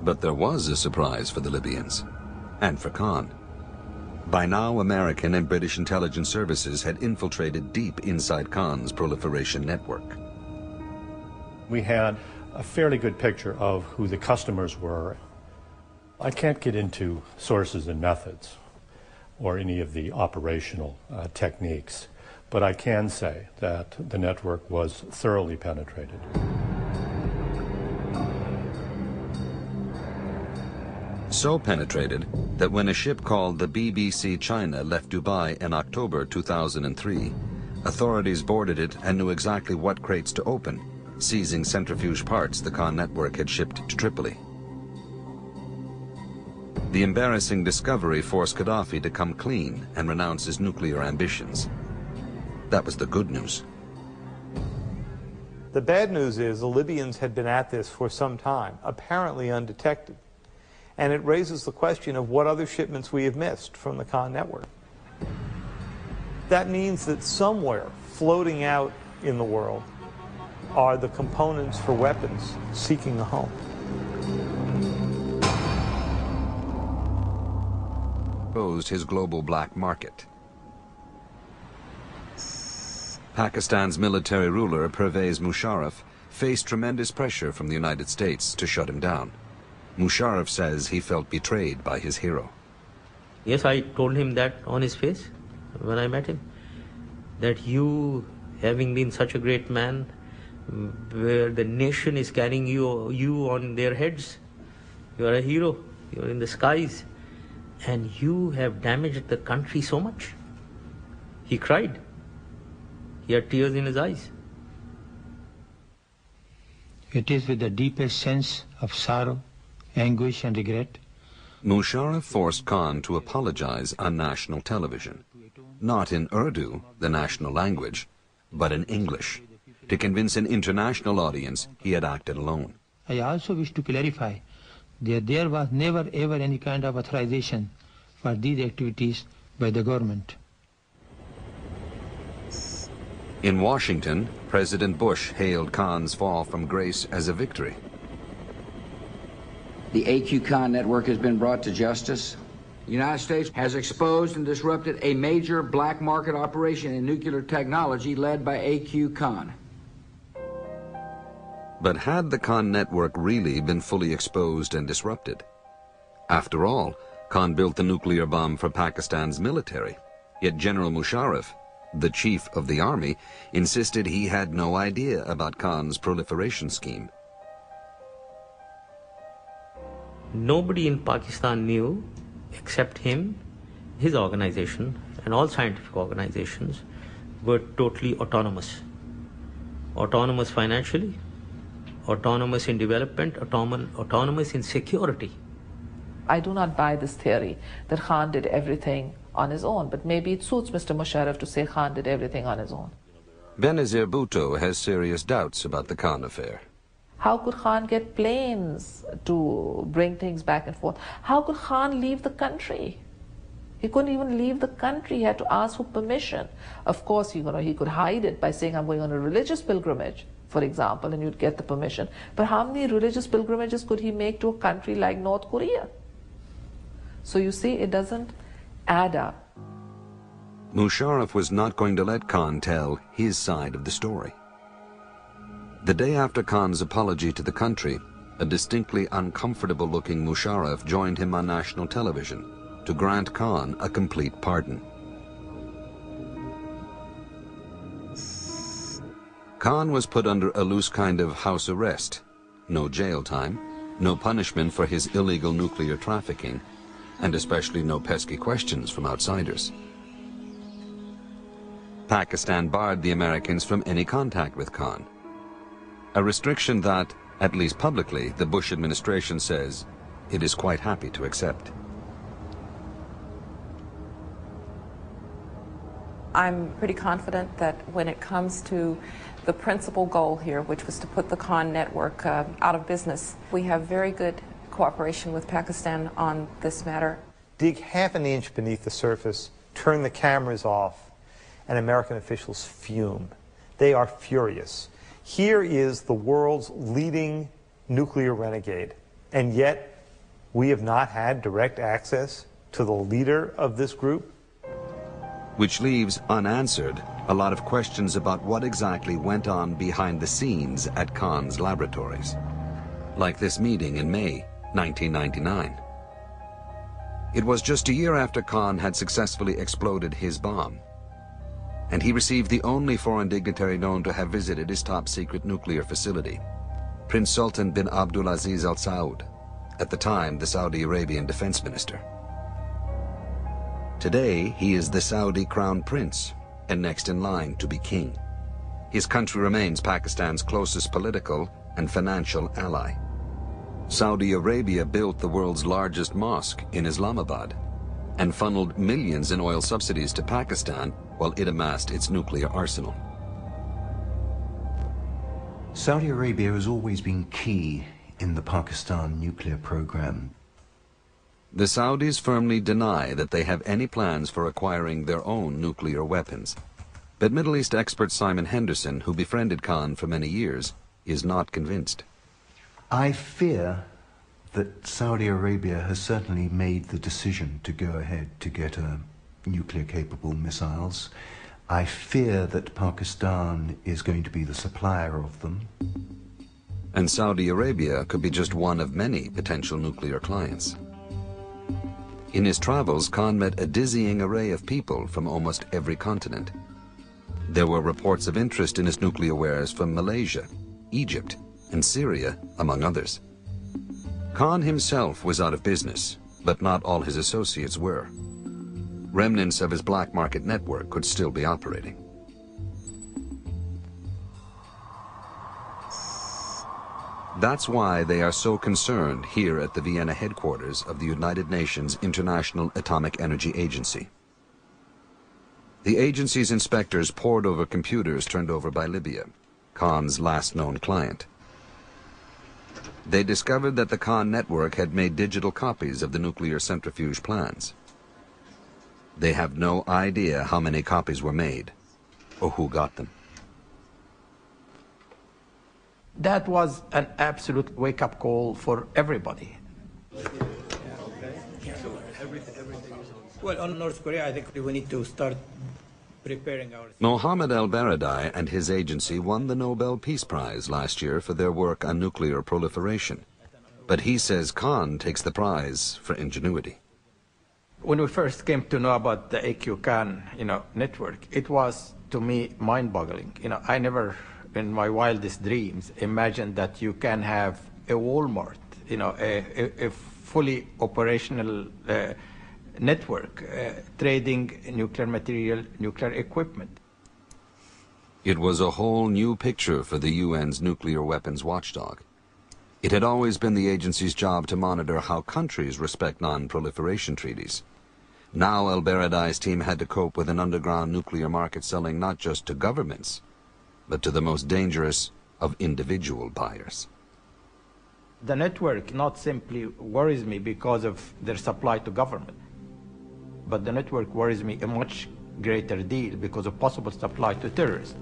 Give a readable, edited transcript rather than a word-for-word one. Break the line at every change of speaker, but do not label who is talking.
But there was a surprise for the Libyans, and for Khan. By now, American and British intelligence services had infiltrated deep inside Khan's proliferation network.
We had a fairly good picture of who the customers were. I can't get into sources and methods or any of the operational techniques, but I can say that the network was thoroughly penetrated.
So penetrated that when a ship called the BBC China left Dubai in October 2003, authorities boarded it and knew exactly what crates to open, seizing centrifuge parts the Khan network had shipped to Tripoli. The embarrassing discovery forced Gaddafi to come clean and renounce his nuclear ambitions. That was the good news.
The bad news is the Libyans had been at this for some time, apparently undetected. And it raises the question of what other shipments we have missed from the Khan network. That means that somewhere floating out in the world are the components for weapons seeking a home.
Exposed his global black market. Pakistan's military ruler, Pervez Musharraf, faced tremendous pressure from the United States to shut him down. Musharraf says he felt betrayed by his hero.
Yes, I told him that on his face when I met him, that you, having been such a great man, where the nation is carrying you on their heads, you are a hero, you are in the skies, and you have damaged the country so much. He cried. He had tears in his eyes.
It is with the deepest sense of sorrow, anguish and regret.
Musharraf forced Khan to apologize on national television, not in Urdu, the national language, but in English, to convince an international audience he had acted alone.
I also wish to clarify that there was never ever any kind of authorization for these activities by the government.
In Washington, President Bush hailed Khan's fall from grace as a victory.
The AQ Khan network has been brought to justice. The United States has exposed and disrupted a major black market operation in nuclear technology led by AQ Khan.
But had the Khan network really been fully exposed and disrupted? After all, Khan built the nuclear bomb for Pakistan's military, yet General Musharraf, the chief of the army, insisted he had no idea about Khan's proliferation scheme.
Nobody in Pakistan knew, except him, his organization, and all scientific organizations were totally autonomous. Autonomous financially, autonomous in development, autonomous in security.
I do not buy this theory that Khan did everything on his own, but maybe it suits Mr. Musharraf to say Khan did everything on his own.
Benazir Bhutto has serious doubts about the Khan affair.
How could Khan get planes to bring things back and forth? How could Khan leave the country? He couldn't even leave the country. He had to ask for permission. Of course, he could hide it by saying, I'm going on a religious pilgrimage, for example, and you'd get the permission. But how many religious pilgrimages could he make to a country like North Korea? So you see, it doesn't add up.
Musharraf was not going to let Khan tell his side of the story. The day after Khan's apology to the country, a distinctly uncomfortable-looking Musharraf joined him on national television to grant Khan a complete pardon. Khan was put under a loose kind of house arrest, no jail time, no punishment for his illegal nuclear trafficking, and especially no pesky questions from outsiders. Pakistan barred the Americans from any contact with Khan, a restriction that, at least publicly, the Bush administration says it is quite happy to accept.
I'm pretty confident that when it comes to the principal goal here, which was to put the Khan network out of business, we have very good cooperation with Pakistan on this matter.
Dig half an inch beneath the surface, turn the cameras off, and American officials fume. They are furious. Here is the world's leading nuclear renegade, and yet We have not had direct access to the leader of this group.
Which leaves unanswered a lot of questions about what exactly went on behind the scenes at Khan's laboratories. Like this meeting in May 1999. It was just a year after Khan had successfully exploded his bomb, and he received the only foreign dignitary known to have visited his top-secret nuclear facility, Prince Sultan bin Abdulaziz Al Saud, at the time the Saudi Arabian defense minister. Today, he is the Saudi crown prince and next in line to be king. His country remains Pakistan's closest political and financial ally. Saudi Arabia built the world's largest mosque in Islamabad and funneled millions in oil subsidies to Pakistan while it amassed its nuclear arsenal.
Saudi Arabia has always been key in the Pakistan nuclear program.
The Saudis firmly deny that they have any plans for acquiring their own nuclear weapons. But Middle East expert Simon Henderson, who befriended Khan for many years, is not convinced.
I fear that Saudi Arabia has certainly made the decision to go ahead to get nuclear-capable missiles. I fear that Pakistan is going to be the supplier of them.
And Saudi Arabia could be just one of many potential nuclear clients. In his travels, Khan met a dizzying array of people from almost every continent. There were reports of interest in his nuclear wares from Malaysia, Egypt, and Syria, among others. Khan himself was out of business, but not all his associates were. Remnants of his black market network could still be operating. That's why they are so concerned here at the Vienna headquarters of the United Nations International Atomic Energy Agency. The agency's inspectors pored over computers turned over by Libya, Khan's last known client. They discovered that the Khan network had made digital copies of the nuclear centrifuge plans. They have no idea how many copies were made or who got them.
That was an absolute wake-up call for everybody. Well, on North Korea, I think we need to start preparing ourselves.
Mohammed al-Baradei and his agency won the Nobel Peace Prize last year for their work on nuclear proliferation. But he says Khan takes the prize for ingenuity.
When we first came to know about the AQ-Khan, network, it was, to me, mind-boggling. I never, in my wildest dreams, imagined that you can have a Walmart, a fully operational network trading nuclear material, nuclear equipment.
It was a whole new picture for the UN's nuclear weapons watchdog. It had always been the agency's job to monitor how countries respect non-proliferation treaties. Now al-Baradei's team had to cope with an underground nuclear market selling not just to governments, but to the most dangerous of individual buyers.
The network not simply worries me because of their supply to government, but the network worries me a much greater deal because of possible supply to terrorists.